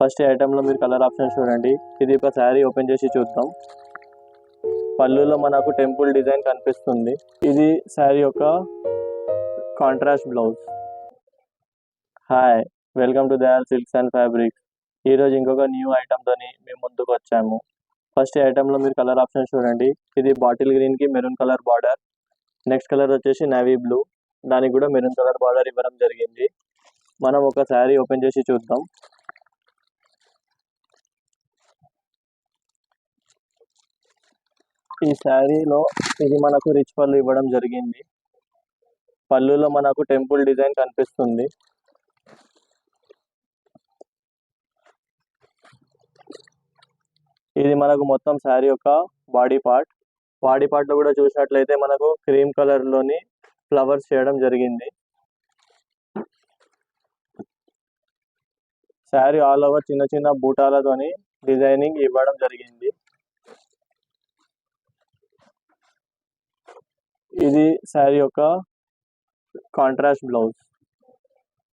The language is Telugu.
ఫస్ట్ ఐటెంలో మీరు కలర్ ఆప్షన్ చూడండి. ఇది ఒక శారీ ఓపెన్ చేసి చూద్దాం. పళ్ళులో మనకు టెంపుల్ డిజైన్ కనిపిస్తుంది. ఇది శారీ యొక్క contrast blouse. Hi, welcome to Dayal silks and fabrics. ఈరోజు ఇంకొక న్యూ ఐటెంతోని మేము ముందుకు వచ్చాము. ఫస్ట్ ఐటెంలో మీరు కలర్ ఆప్షన్ చూడండి. ఇది బాటిల్ గ్రీన్కి maroon colour border. Next colour వచ్చేసి నేవీ బ్లూ, దానికి కూడా మెరూన్ కలర్ బార్డర్ ఇవ్వడం జరిగింది. మనం ఒక శారీ ఓపెన్ చేసి చూద్దాం. ఈ శారీలో ఇది మనకు రిచ్ పళ్ళు ఇవ్వడం జరిగింది. పళ్ళులో మనకు టెంపుల్ డిజైన్ కనిపిస్తుంది. ఇది మనకు మొత్తం శారీ యొక్క బాడీ పార్ట్లో కూడా చూసినట్లయితే మనకు క్రీమ్ కలర్లోని ఫ్లవర్స్ చేయడం జరిగింది. శారీ ఆల్ ఓవర్ చిన్న చిన్న బూటాలతోని డిజైనింగ్ ఇవ్వడం జరిగింది. ఇది శారీ యొక్క కాంట్రాస్ట్ బ్లౌజ్.